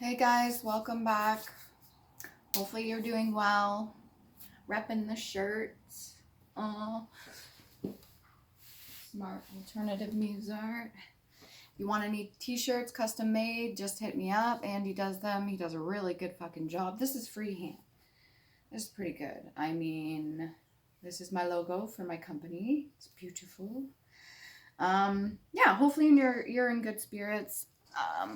Hey guys, welcome back. Hopefully you're doing well. Repping the shirts. Smart alternative muse art. If you want any t-shirts custom made, just hit me up. Andy does them. He does a really good fucking job. This is freehand. This is pretty good. I mean, this is my logo for my company. It's beautiful. Yeah, hopefully you're in good spirits.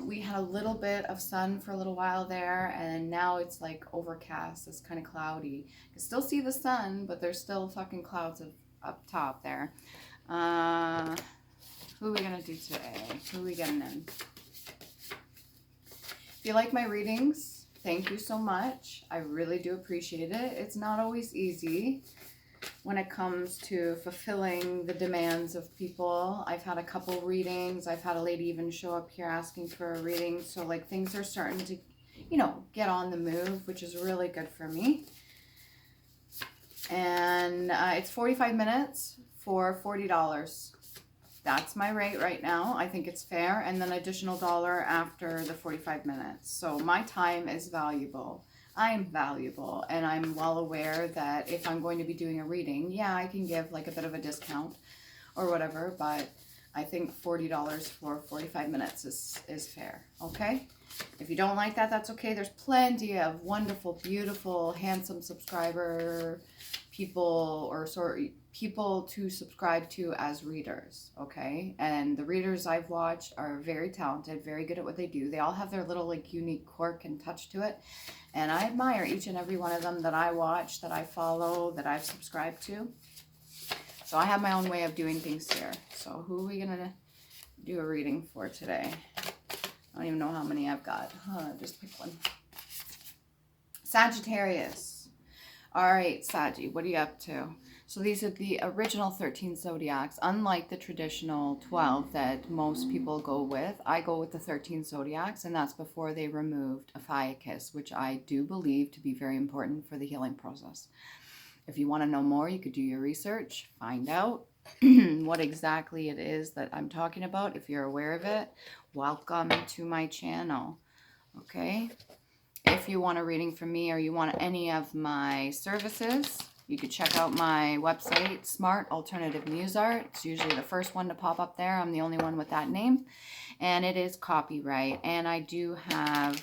We had a little bit of sun for a little while there, and now it's like overcast. It's kind of cloudy. You can still see the sun, but there's still fucking clouds up top there. Who are we gonna do today? Who are we getting in? If you like my readings, thank you so much. I really do appreciate it. It's not always easy when it comes to fulfilling the demands of people. I've had a couple readings. I've had a lady even show up here asking for a reading. So like things are starting to, get on the move, which is really good for me. And it's 45 minutes for $40. That's my rate right now. I think it's fair. And then additional $1 after the 45 minutes. So my time is valuable. I'm valuable, and I'm well aware that if I'm going to be doing a reading, yeah, I can give like a bit of a discount or whatever, but I think $40 for 45 minutes is fair, okay? If you don't like that, that's okay. There's plenty of wonderful, beautiful, handsome subscriber people, or people to subscribe to as readers, okay? And the readers I've watched are very talented, very good at what they do. They all have their little like unique quirk and touch to it. And I admire each and every one of them that I watch, that I follow, that I've subscribed to. So I have my own way of doing things here. So who are we going to do a reading for today? I don't even know how many I've got. Just pick one. Sagittarius. All right, Saggy, what are you up to? So these are the original 13 zodiacs. Unlike the traditional 12 that most people go with, I go with the 13 zodiacs, and that's before they removed Ophiuchus, which I do believe to be very important for the healing process. If you want to know more, you could do your research, find out what exactly it is that I'm talking about. If you're aware of it, welcome to my channel, okay? If you want a reading from me or you want any of my services, you could check out my website, Smart Alternative Muse Art. It's usually the first one to pop up there. I'm the only one with that name. And it is copyright. And I do have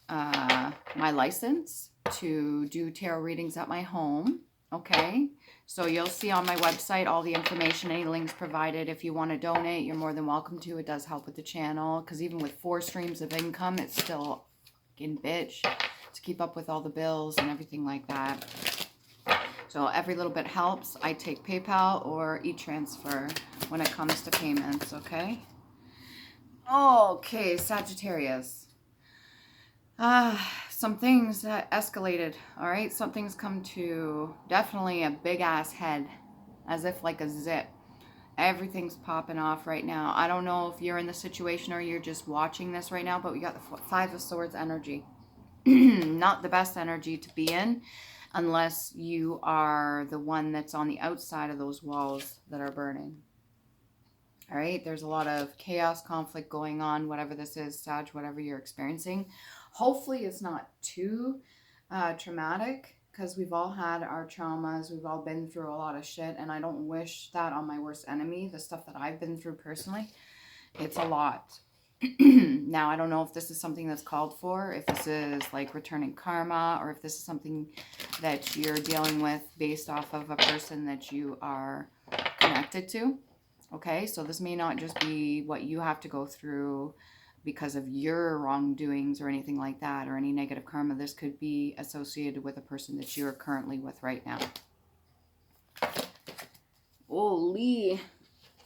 my license to do tarot readings at my home. Okay. So you'll see on my website all the information, any links provided. If you want to donate, you're more than welcome to. It does help with the channel. Because even with 4 streams of income, it's still fucking bitch to keep up with all the bills and everything like that. So every little bit helps. I take PayPal or e-transfer when it comes to payments, okay? Okay, Sagittarius. Some things escalated, all right? Some things come to definitely a big-ass head, as if like a zip. Everything's popping off right now. I don't know if you're in the situation or you're just watching this right now, but we got the 5 of Swords energy. Not the best energy to be in, unless you are the one that's on the outside of those walls that are burning. All right, there's a lot of chaos, conflict going on, whatever this is, Sag, whatever you're experiencing. Hopefully it's not too traumatic, because we've all had our traumas. We've all been through a lot of shit, and I don't wish that on my worst enemy, the stuff that I've been through personally. It's a lot. Now, I don't know if this is something that's called for, if this is like returning karma, or if this is something that you're dealing with based off of a person that you are connected to. Okay, so this may not just be what you have to go through because of your wrongdoings or anything like that, or any negative karma. This could be associated with a person that you are currently with right now. Holy.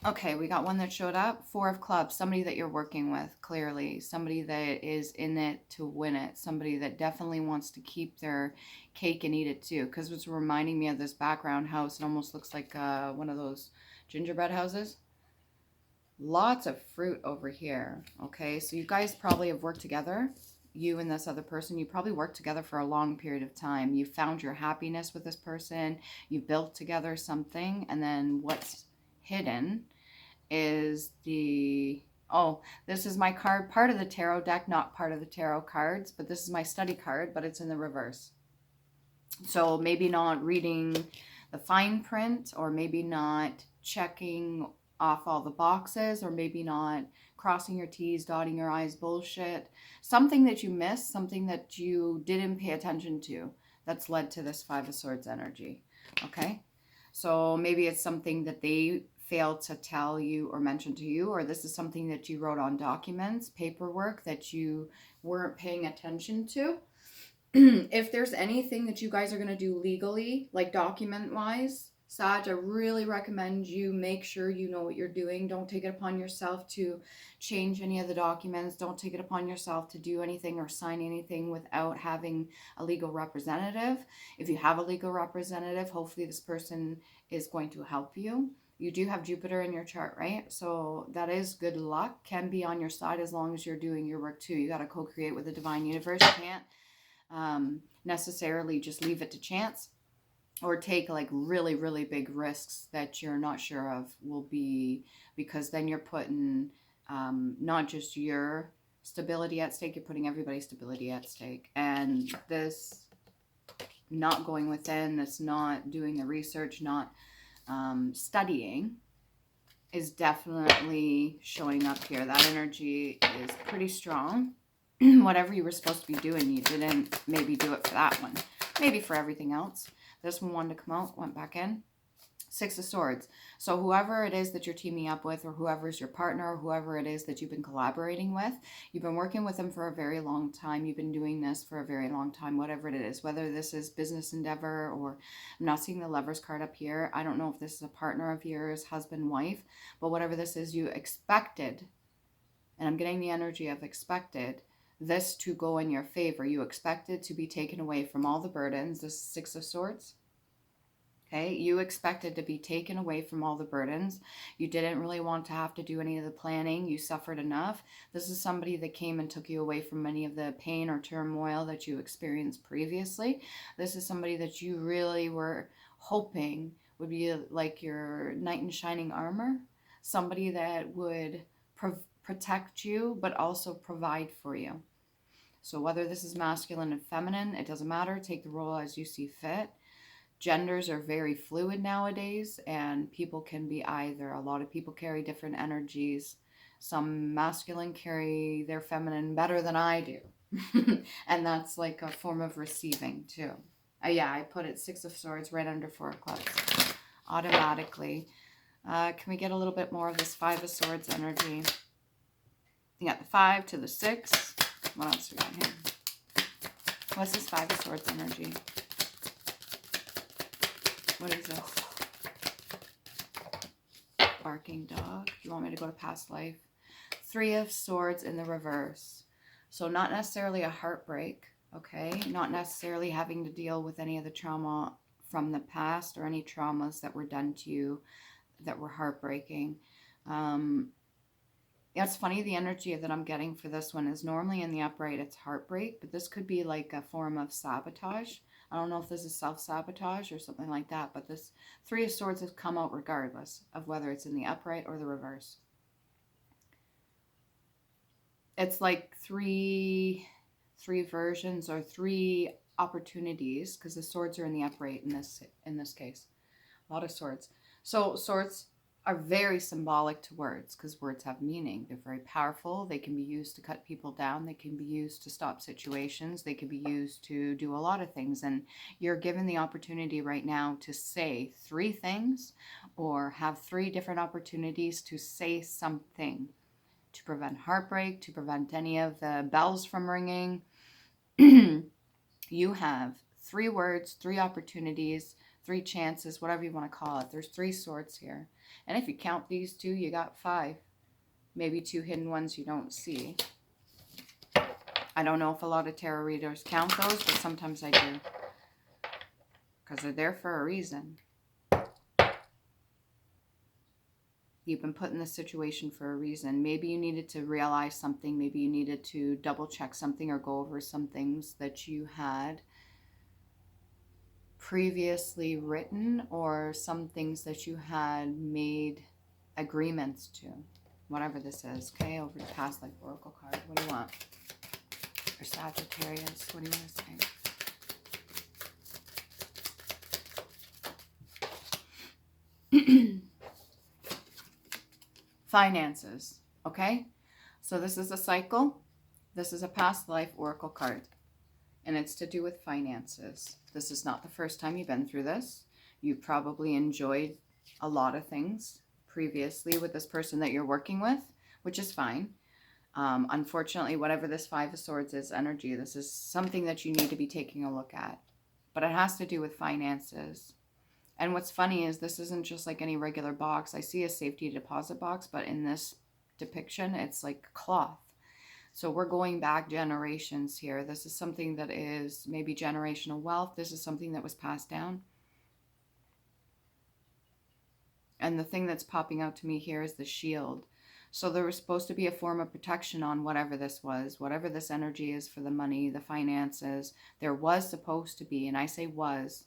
Okay, we got one that showed up. 4 of Clubs. Somebody that you're working with, clearly. Somebody that is in it to win it. Somebody that definitely wants to keep their cake and eat it too. Because it's reminding me of this background house. It almost looks like one of those gingerbread houses. Lots of fruit over here. Okay, so you guys probably have worked together. You and this other person, you probably worked together for a long period of time. You found your happiness with this person. You built together something. And then what's hidden is the Oh, this is my card, part of the tarot deck, not part of the tarot cards, but this is my study card, but it's in the reverse. So maybe not reading the fine print, or maybe not checking off all the boxes, or maybe not crossing your T's, dotting your I's bullshit. Something that you missed, something that you didn't pay attention to, that's led to this Five of Swords energy. Okay? So maybe it's something that they failed to tell you or mention to you, or this is something that you wrote on documents, paperwork that you weren't paying attention to. If there's anything that you guys are going to do legally, like document wise, Sag, I really recommend you make sure you know what you're doing. Don't take it upon yourself to change any of the documents. Don't take it upon yourself to do anything or sign anything without having a legal representative. If you have a legal representative, hopefully this person is going to help you. You do have Jupiter in your chart, right? So that is good luck, can be on your side as long as you're doing your work too. You got to co-create with the divine universe. You can't necessarily just leave it to chance, or take like really, really big risks that you're not sure of will be, because then you're putting not just your stability at stake, you're putting everybody's stability at stake. And this not going within, this not doing the research, not studying is definitely showing up here. That energy is pretty strong. Whatever you were supposed to be doing, you didn't maybe do it for that one. Maybe for everything else. This one wanted to come out, went back in. Six of Swords. So whoever it is that you're teaming up with, or whoever's your partner, or whoever it is that you've been collaborating with, you've been working with them for a very long time. You've been doing this for a very long time, whatever it is. Whether this is business endeavor, or I'm not seeing the Lovers card up here. I don't know if this is a partner of yours, husband, wife, but whatever this is, you expected, and I'm getting the energy of expected, this to go in your favor. You expected to be taken away from all the burdens. This is Six of Swords. Okay, you expected to be taken away from all the burdens. You didn't really want to have to do any of the planning. You suffered enough. This is somebody that came and took you away from many of the pain or turmoil that you experienced previously. This is somebody that you really were hoping would be like your knight in shining armor. Somebody that would protect you, but also provide for you. So whether this is masculine and feminine, it doesn't matter. Take the role as you see fit. Genders are very fluid nowadays, and people can be either. A lot of people carry different energies. Some masculine carry their feminine better than I do. And that's like a form of receiving too. Yeah, I put it Six of Swords right under Four of Clubs automatically. Can we get a little bit more of this Five of Swords energy? You got the 5 to the 6. What else we got here? What's this Five of Swords energy? What is this? Barking dog. You want me to go to past life? Three of Swords in the reverse. So not necessarily a heartbreak, okay? Not necessarily having to deal with any of the trauma from the past, or any traumas that were done to you that were heartbreaking. Yeah, it's funny, the energy that I'm getting for this one is normally in the upright, it's heartbreak, but this could be like a form of sabotage. I don't know if this is self-sabotage or something like that, but this Three of Swords has come out regardless of whether it's in the upright or the reverse. It's like three versions, or three opportunities, because the swords are in the upright in this case. A lot of swords. So swords are very symbolic to words, because words have meaning. They're very powerful. They can be used to cut people down. They can be used to stop situations. They can be used to do a lot of things. And you're given the opportunity right now to say three things, or have three different opportunities to say something to prevent heartbreak, to prevent any of the bells from ringing. You have three words, three opportunities, three chances, whatever you want to call it. There's three swords here. And if you count these two, you got 5. Maybe 2 hidden ones you don't see. I don't know if a lot of tarot readers count those, but sometimes I do. Because they're there for a reason. You've been put in this situation for a reason. Maybe you needed to realize something. Maybe you needed to double check something, or go over some things that you had previously written, or some things that you had made agreements to. whatever this is. Okay, over to past life oracle card. What do you want? For Sagittarius, what do you want to say? Finances, okay? So this is a cycle. This is a past life oracle card, and it's to do with finances. This is not the first time you've been through this. You probably enjoyed a lot of things previously with this person that you're working with, which is fine. Unfortunately, whatever this Five of Swords is energy, this is something that you need to be taking a look at. But it has to do with finances. And what's funny is this isn't just like any regular box. I see a safety deposit box, but in this depiction, it's like cloth. So we're going back generations here. This is something that is maybe generational wealth. This is something that was passed down. And the thing that's popping out to me here is the shield. So there was supposed to be a form of protection on whatever this was, whatever this energy is for the money, the finances. There was supposed to be, and I say was,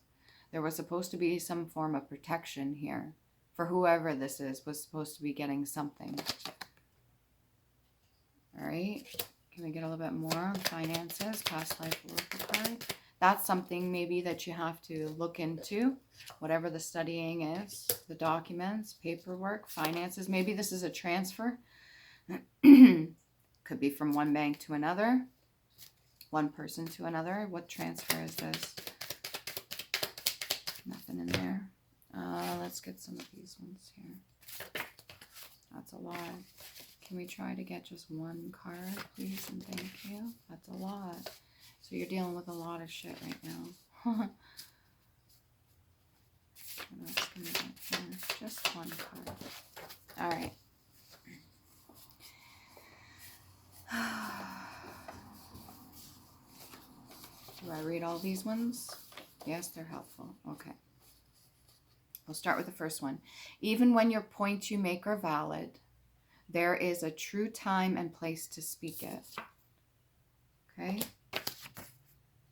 there was supposed to be some form of protection here for whoever this is, was supposed to be getting something. All right, can we get a little bit more on finances, past life oracle card? That's something maybe that you have to look into, whatever the studying is, the documents, paperwork, finances. Maybe this is a transfer. Could be from one bank to another, one person to another. What transfer is this? Nothing in there. Let's get some of these ones here. That's a lot. Can we try to get just one card, please, and thank you? That's a lot. So you're dealing with a lot of shit right now. What else can we get here? Just one card. All right. Do I read all these ones? Yes, they're helpful. Okay. We'll start with the first one. Even when your points you make are valid, there is a true time and place to speak it. Okay?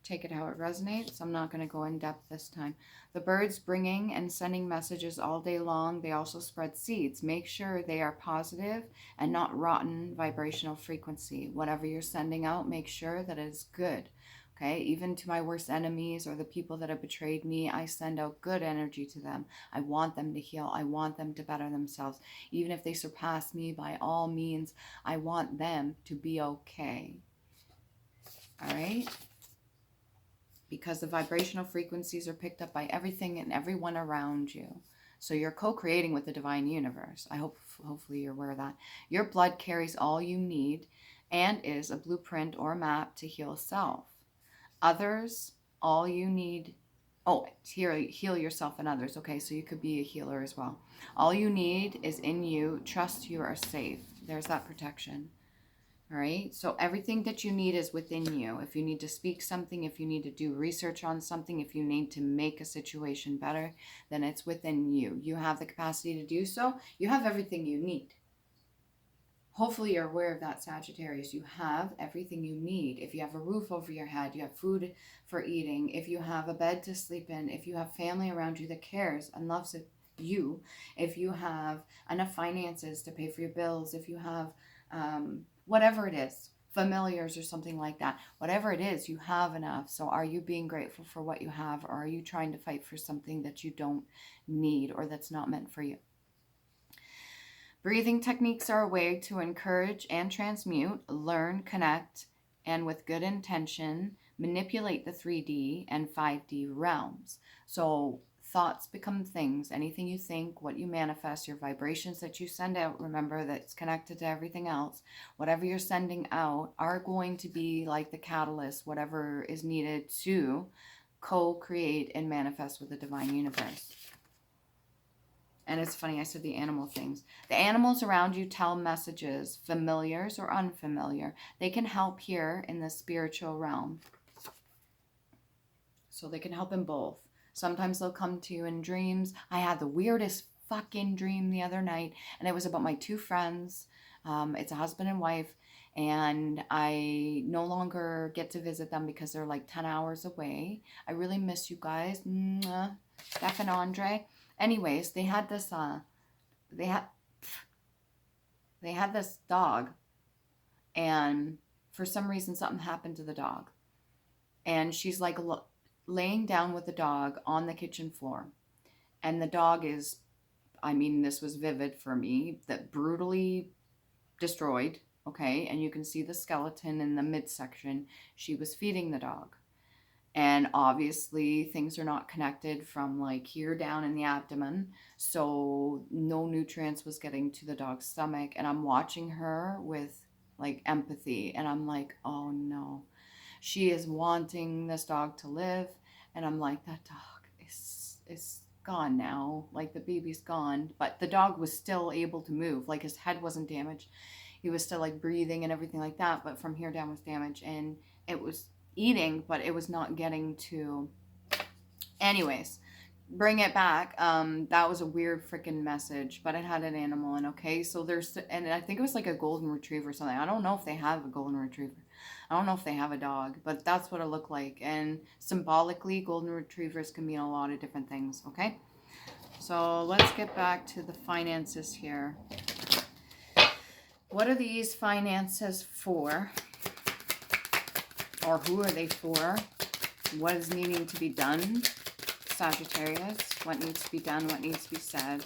Take it how it resonates. I'm not going to go in depth this time. The birds bringing and sending messages all day long, they also spread seeds. Make sure they are positive and not rotten vibrational frequency. Whatever you're sending out, make sure that it is good. Okay, even to my worst enemies or the people that have betrayed me, I send out good energy to them. I want them to heal. I want them to better themselves. Even if they surpass me, by all means, I want them to be okay. All right? Because the vibrational frequencies are picked up by everything and everyone around you. So you're co-creating with the divine universe. Hopefully you're aware of that. Your blood carries all you need and is a blueprint or map to heal self. Others, all you need, heal yourself and others. Okay, so you could be a healer as well. All you need is in you. Trust you are safe. There's that protection. All right, so everything that you need is within you. If you need to speak something, if you need to do research on something, if you need to make a situation better, then it's within you. You have the capacity to do so. You have everything you need. Hopefully you're aware of that, Sagittarius. You have everything you need. If you have a roof over your head, you have food for eating, if you have a bed to sleep in, if you have family around you that cares and loves you, if you have enough finances to pay for your bills, if you have whatever it is, familiars or something like that, whatever it is, you have enough. So are you being grateful for what you have, or are you trying to fight for something that you don't need or that's not meant for you? Breathing techniques are a way to encourage and transmute, learn, connect, and with good intention, manipulate the 3D and 5D realms. So thoughts become things. Anything you think, what you manifest, your vibrations that you send out, remember that's connected to everything else. Whatever you're sending out are going to be like the catalyst, whatever is needed to co-create and manifest with the divine universe. And it's funny, I said the animal things. The animals around you tell messages, familiars or unfamiliar. They can help here in the spiritual realm. So they can help in both. Sometimes they'll come to you in dreams. I had the weirdest fucking dream the other night, and it was about my two friends. It's a husband and wife, and I no longer get to visit them because they're like 10 hours away. I really miss you guys. Steph and Andre. Anyways, they had this, They had this dog, and for some reason something happened to the dog. And she's like laying down with the dog on the kitchen floor. And the dog is, I mean, this was vivid for me, that brutally destroyed, okay? And you can see the skeleton in the midsection. She was feeding the dog. And obviously things are not connected from like here down in the abdomen, so no nutrients was getting to the dog's stomach. And I'm watching her with like empathy, and I'm like, oh no, she is wanting this dog to live. And I'm like, that dog is gone now, like the baby's gone, but the dog was still able to move, like his head wasn't damaged, he was still like breathing and everything like that, but from here down was damaged, and it was eating, but it was not getting to. Anyways, bring it back. That was a weird freaking message, but it had an animal. And okay, so there's, and I think it was like a golden retriever or something. I don't know if they have a golden retriever. I don't know if they have a dog, but that's what it looked like. And symbolically, golden retrievers can mean a lot of different things. Okay, so let's get back to the finances here. What are these finances for? Or who are they for? What is needing to be done, Sagittarius? What needs to be done? What needs to be said?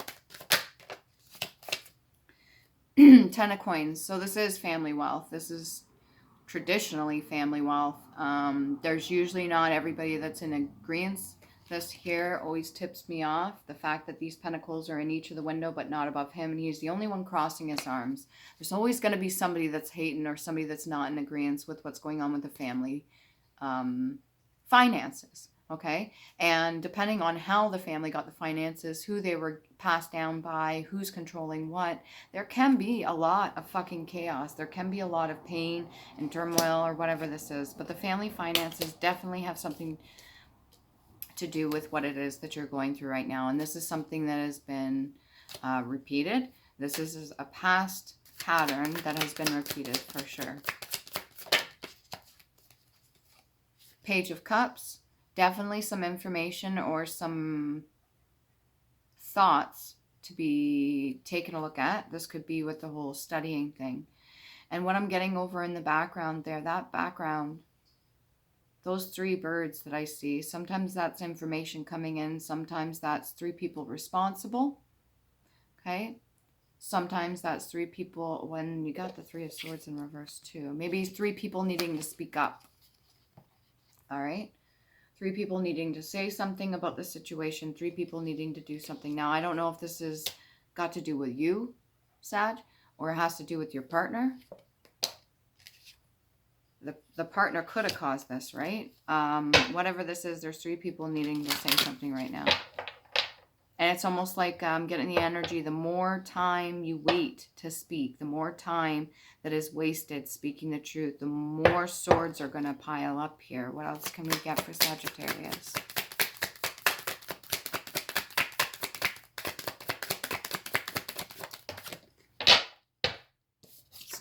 10 of coins. So this is family wealth. This is traditionally family wealth. There's usually not everybody that's in agreement. This here always tips me off. The fact that these pentacles are in each of the window but not above him, and he's the only one crossing his arms. There's always going to be somebody that's hating or somebody that's not in agreement with what's going on with the family finances. Okay, and depending on how the family got the finances, who they were passed down by, who's controlling what, there can be a lot of fucking chaos. There can be a lot of pain and turmoil or whatever this is. But the family finances definitely have something to do with what it is that you're going through right now. And this is something that has been repeated. This is a past pattern that has been repeated for sure. Page of Cups. Definitely some information or some thoughts to be taken a look at. This could be with the whole studying thing. And what I'm getting over in the background there, that background, those 3 birds that I see, sometimes that's information coming in. Sometimes that's 3 people responsible. Okay. Sometimes that's 3 people, when you got the 3 of Swords in reverse too. Maybe 3 people needing to speak up. All right. 3 people needing to say something about the situation. 3 people needing to do something. Now, I don't know if this has got to do with you, Sag, or it has to do with your partner. The partner could have caused this, right? Whatever this is, there's 3 people needing to say something right now. And it's almost like getting the energy. The more time you wait to speak, the more time that is wasted speaking the truth, the more swords are going to pile up here. What else can we get for Sagittarius?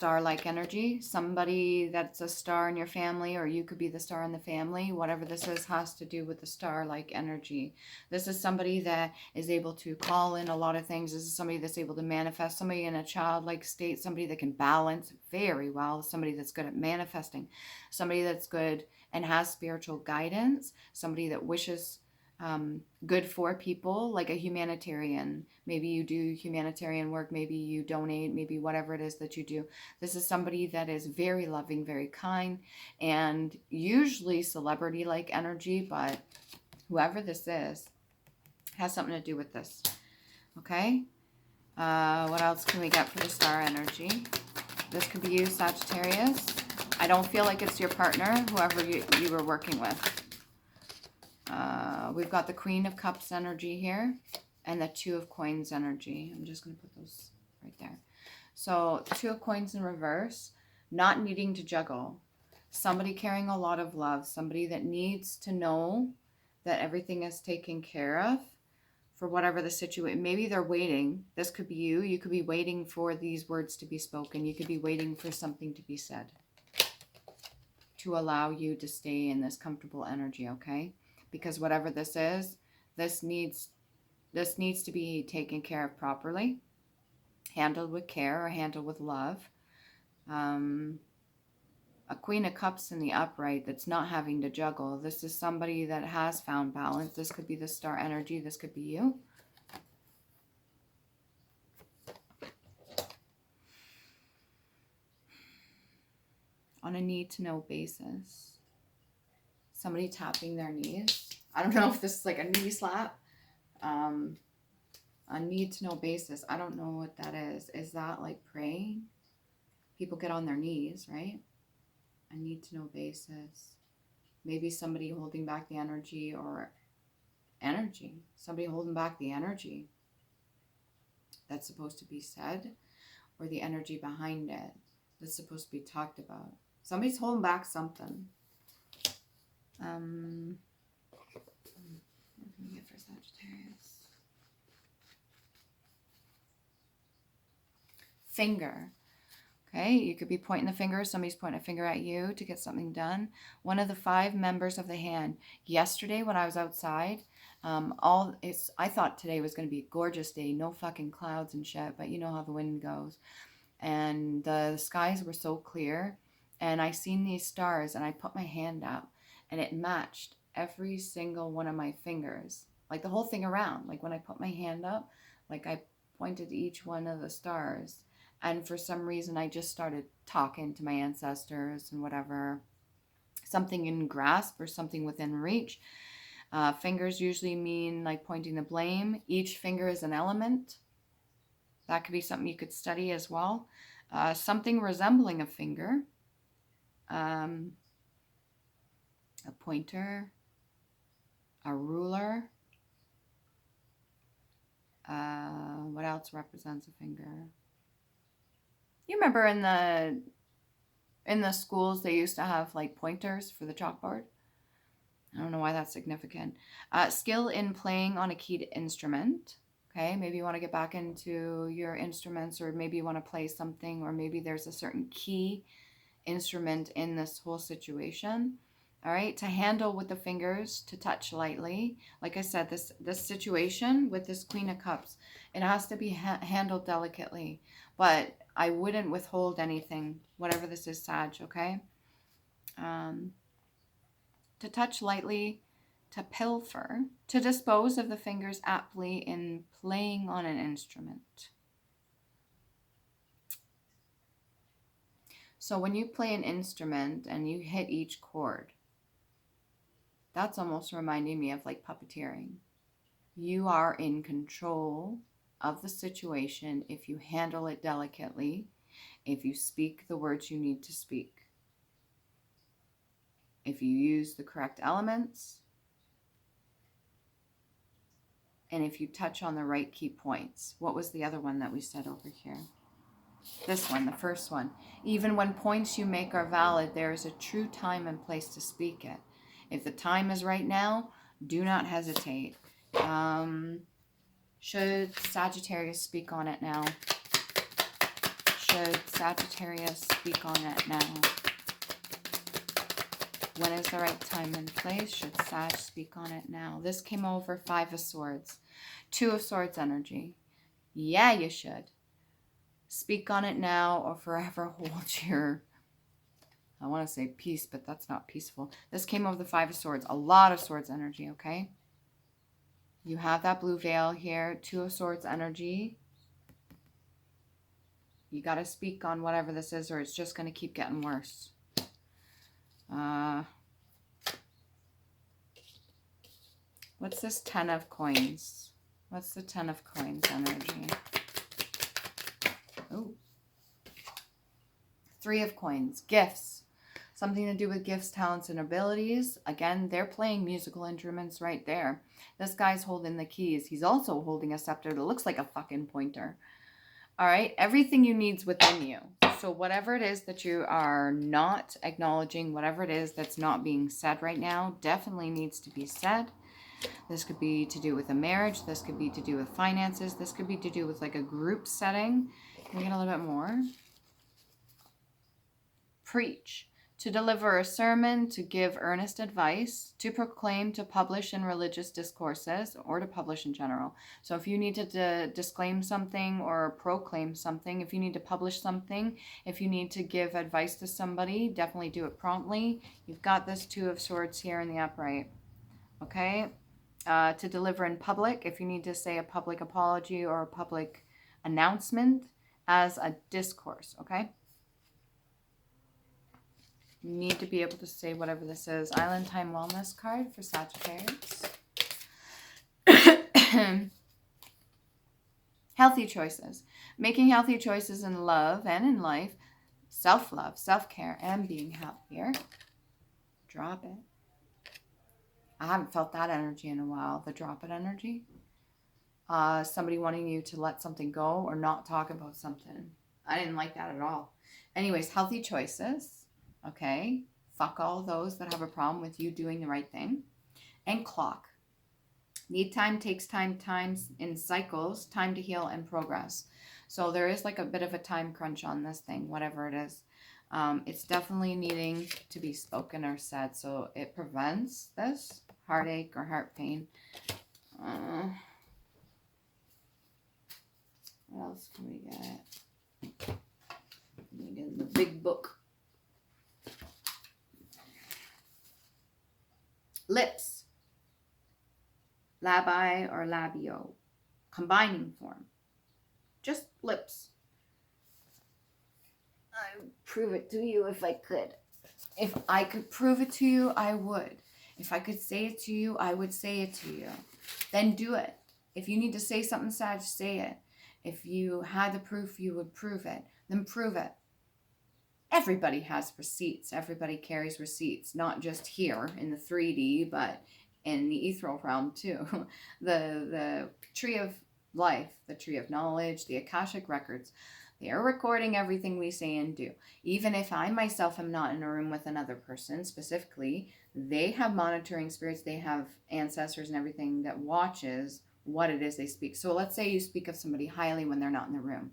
Star-like energy. Somebody that's a star in your family, or you could be the star in the family. Whatever this is has to do with the star-like energy. This is somebody that is able to call in a lot of things. This is somebody that's able to manifest. Somebody in a childlike state. Somebody that can balance very well. Somebody that's good at manifesting. Somebody that's good and has spiritual guidance. Somebody that wishes good for people, like a humanitarian. Maybe you do humanitarian work, maybe you donate, maybe whatever it is that you do. This is somebody that is very loving, very kind, and usually celebrity-like energy, but whoever this is has something to do with this. Okay? What else can we get for the star energy? This could be you, Sagittarius. I don't feel like it's your partner, whoever you were working with. We've got the Queen of Cups energy here and the 2 of Coins energy. I'm just going to put those right there. So 2 of Coins in reverse, not needing to juggle. Somebody carrying a lot of love. Somebody that needs to know that everything is taken care of for whatever the situation. Maybe they're waiting. This could be you. You could be waiting for these words to be spoken. You could be waiting for something to be said to allow you to stay in this comfortable energy, okay? Because whatever this is, this needs to be taken care of properly. handled with care or handled with love. A Queen of Cups in the upright that's not having to juggle. This is somebody that has found balance. This could be the star energy. This could be you. On a need-to-know basis. Somebody tapping their knees. I don't know if this is like a knee slap. A need-to-know basis. I don't know what that is. Is that like praying? People get on their knees, right? A need-to-know basis. Maybe somebody holding back the energy or energy. Somebody holding back the energy that's supposed to be said, or the energy behind it that's supposed to be talked about. Somebody's holding back something. What can we get for Sagittarius? Finger. Okay, you could be pointing the finger. Somebody's pointing a finger at you to get something done. One of the 5 members of the hand. Yesterday when I was outside, I thought today was going to be a gorgeous day. No fucking clouds and shit, but you know how the wind goes. And the skies were so clear. And I seen these stars and I put my hand up and it matched every single one of my fingers. Like the whole thing around. Like when I put my hand up, like I pointed to each one of the stars. And for some reason, I just started talking to my ancestors and whatever. Something in grasp or something within reach. Fingers usually mean like pointing the blame. Each finger is an element. That could be something you could study as well. Something resembling a finger. A pointer. A ruler. What else represents a finger? You remember in the schools they used to have like pointers for the chalkboard? I don't know why that's significant. Skill in playing on a keyed instrument. Okay, maybe you want to get back into your instruments, or maybe you want to play something, or maybe there's a certain key instrument in this whole situation. All right, to handle with the fingers, to touch lightly. Like I said, this situation with this Queen of Cups, it has to be handled delicately. But I wouldn't withhold anything, whatever this is, Sag, okay? To touch lightly, to pilfer, to dispose of the fingers aptly in playing on an instrument. So when you play an instrument and you hit each chord, that's almost reminding me of like puppeteering. You are in control of the situation if you handle it delicately, if you speak the words you need to speak, if you use the correct elements, and if you touch on the right key points. What was the other one that we said over here? This one, the first one. Even when points you make are valid, there is a true time and place to speak it. If the time is right now, do not hesitate. Should Sagittarius speak on it now? Should Sagittarius speak on it now? When is the right time and place? Should Sag speak on it now? This came over 5 of Swords. 2 of Swords energy. Yeah, you should. Speak on it now or forever hold your, I want to say peace, but that's not peaceful. This came over the 5 of Swords. A lot of Swords energy, okay? You have that blue veil here. 2 of Swords energy. You got to speak on whatever this is or it's just going to keep getting worse. What's this 10 of Coins? What's the 10 of Coins energy? Oh. 3 of Coins. Gifts. Something to do with gifts, talents, and abilities. Again, they're playing musical instruments right there. This guy's holding the keys. He's also holding a scepter that looks like a fucking pointer. All right. Everything you need's within you. So whatever it is that you are not acknowledging, whatever it is that's not being said right now, definitely needs to be said. This could be to do with a marriage. This could be to do with finances. This could be to do with like a group setting. Can we get a little bit more? Preach. To deliver a sermon, to give earnest advice, to proclaim, to publish in religious discourses, or to publish in general. So if you need to disclaim something or proclaim something, if you need to publish something, if you need to give advice to somebody, definitely do it promptly. You've got this Two of Swords here in the upright. Okay? To deliver in public, if you need to say a public apology or a public announcement as a discourse. Okay? You need to be able to say whatever this is. Island Time Wellness card for Sagittarius. Healthy choices. Making healthy choices in love and in life. Self-love, self-care, and being happier. Drop it. I haven't felt that energy in a while. The drop it energy. Somebody wanting you to let something go or not talk about something. I didn't like that at all. Anyways, healthy choices. Okay, fuck all those that have a problem with you doing the right thing. And clock. Need time, takes time, times in cycles, time to heal and progress. So there is like a bit of a time crunch on this thing, whatever it is. It's definitely needing to be spoken or said. So it prevents this heartache or heart pain. What else can we get? We get the big book. Lips, labi or labio, combining form, just lips. I'd prove it to you if I could. If I could prove it to you, I would. If I could say it to you, I would say it to you. Then do it. If you need to say something, Sag, say it. If you had the proof, you would prove it. Then prove it. Everybody has receipts. Everybody carries receipts, not just here in the 3D, but in the ethereal realm too. The tree of life, the tree of knowledge, the Akashic records, they are recording everything we say and do. Even if I myself am not in a room with another person specifically, they have monitoring spirits, they have ancestors and everything that watches what it is they speak. So let's say you speak of somebody highly when they're not in the room.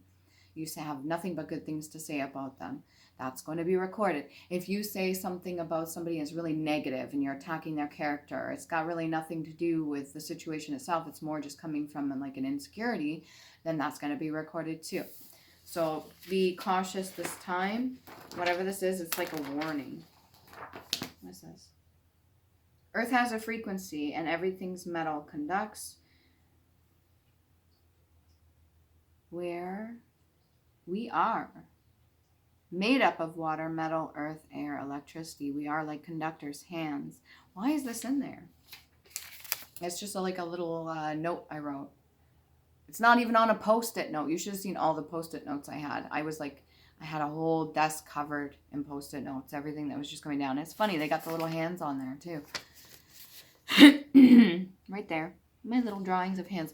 You have nothing but good things to say about them. That's going to be recorded. If you say something about somebody is really negative and you're attacking their character, it's got really nothing to do with the situation itself. It's more just coming from like an insecurity, then that's going to be recorded too. So be cautious this time. Whatever this is, it's like a warning. What's this? Earth has a frequency and everything's metal conducts where we are. Made up of water, metal, earth, air, electricity. We are like conductors' hands. Why is this in there? It's just like a little note I wrote. It's not even on a Post-it note. You should have seen all the Post-it notes I had. I had a whole desk covered in Post-it notes. Everything that was just going down. It's funny. They got the little hands on there too. Right there. My little drawings of hands.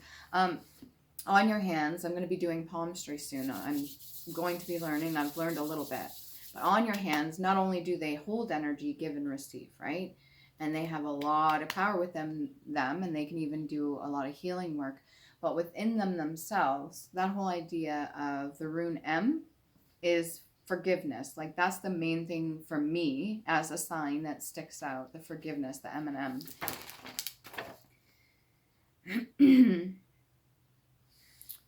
On your hands, I'm going to be doing palmistry soon. I'm going to be learning. I've learned a little bit. But on your hands, not only do they hold energy, give and receive, right? And they have a lot of power with them, and they can even do a lot of healing work. But within them themselves, that whole idea of the rune M is forgiveness. Like that's the main thing for me as a sign that sticks out, the forgiveness, the M and M.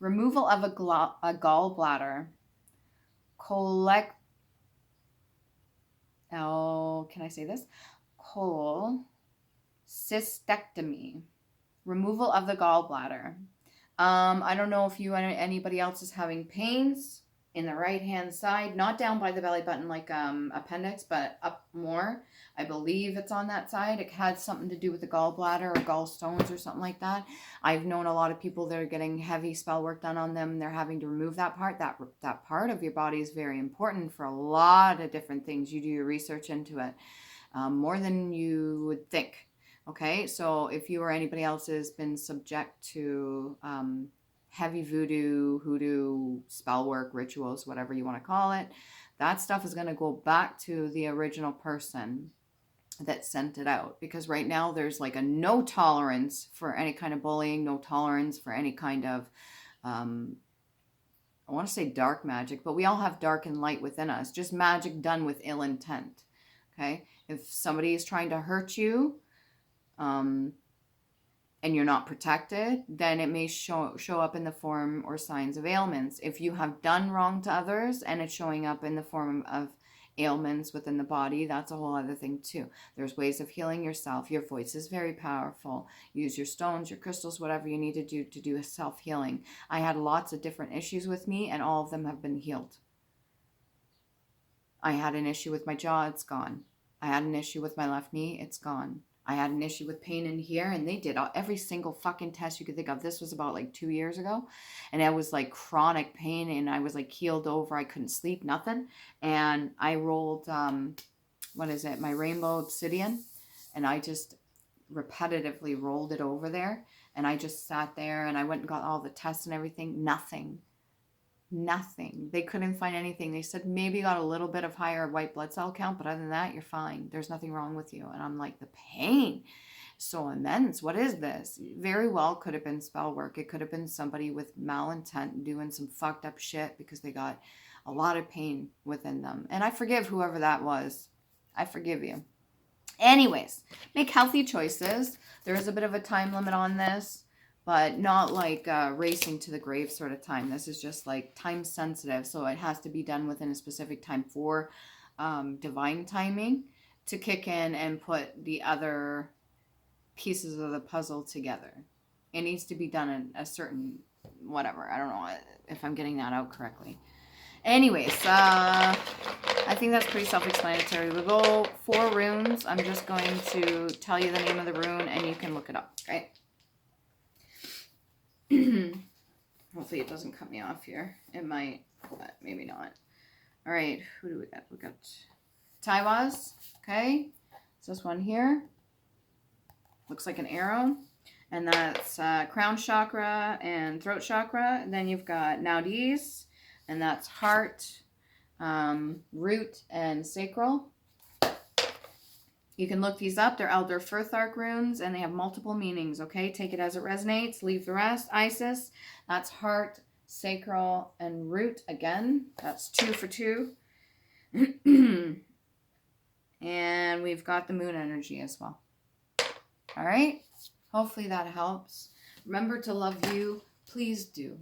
Removal of a gallbladder. Can I say this? Cholecystectomy. Removal of the gallbladder. I don't know if anybody else is having pains in the right hand side, not down by the belly button like appendix, but up more. I believe it's on that side. It had something to do with the gallbladder or gallstones or something like that. I've known a lot of people that are getting heavy spell work done on them. They're having to remove that part. That part of your body is very important for a lot of different things. You do your research into it more than you would think. Okay, so if you or anybody else has been subject to heavy voodoo, hoodoo, spell work, rituals, whatever you want to call it, that stuff is going to go back to the original person that sent it out. Because right now there's like a no tolerance for any kind of bullying, no tolerance for any kind of, I want to say dark magic, but we all have dark and light within us. Just magic done with ill intent. Okay? If somebody is trying to hurt you, and you're not protected, then it may show up in the form or signs of ailments. If you have done wrong to others and it's showing up in the form of ailments within the body, that's a whole other thing too. There's ways of healing yourself. Your voice is very powerful. Use your stones, your crystals, whatever you need to do a self-healing. I had lots of different issues with me, and all of them have been healed. I had an issue with my jaw, it's gone. I had an issue with my left knee, it's gone. I had an issue with pain in here, and they did every single fucking test you could think of. This was about like 2 years ago, and it was like chronic pain, and I was like keeled over. I couldn't sleep, nothing. And I rolled, what is it, my rainbow obsidian, and I just repetitively rolled it over there, and I just sat there, and I went and got all the tests and everything. Nothing. They couldn't find anything. They said maybe you got a little bit of higher white blood cell count, but other than that, you're fine. There's nothing wrong with you. And I'm like, the pain so immense. What is this? Very well could have been spell work. It could have been somebody with malintent doing some fucked up shit because they got a lot of pain within them. And I forgive whoever that was. I forgive you. Anyways, make healthy choices. There is a bit of a time limit on this, but not like racing to the grave sort of time. This is just like time sensitive. So it has to be done within a specific time for divine timing to kick in and put the other pieces of the puzzle together. It needs to be done in a certain, whatever. I don't know if I'm getting that out correctly. Anyways, I think that's pretty self-explanatory. We'll go 4 runes. I'm just going to tell you the name of the rune and you can look it up, right? Hopefully it doesn't cut me off here. It might, but maybe not. All right, who do we got? We got Taiwas, okay? So this one here looks like an arrow, and that's crown chakra and throat chakra. And then you've got Naudis, and that's heart, root, and sacral. You can look these up. They're Elder Firthark runes, and they have multiple meanings, okay? Take it as it resonates. Leave the rest. Isis, that's heart, sacral, and root. Again, that's 2 for 2. And we've got the moon energy as well. All right? Hopefully that helps. Remember to love you. Please do.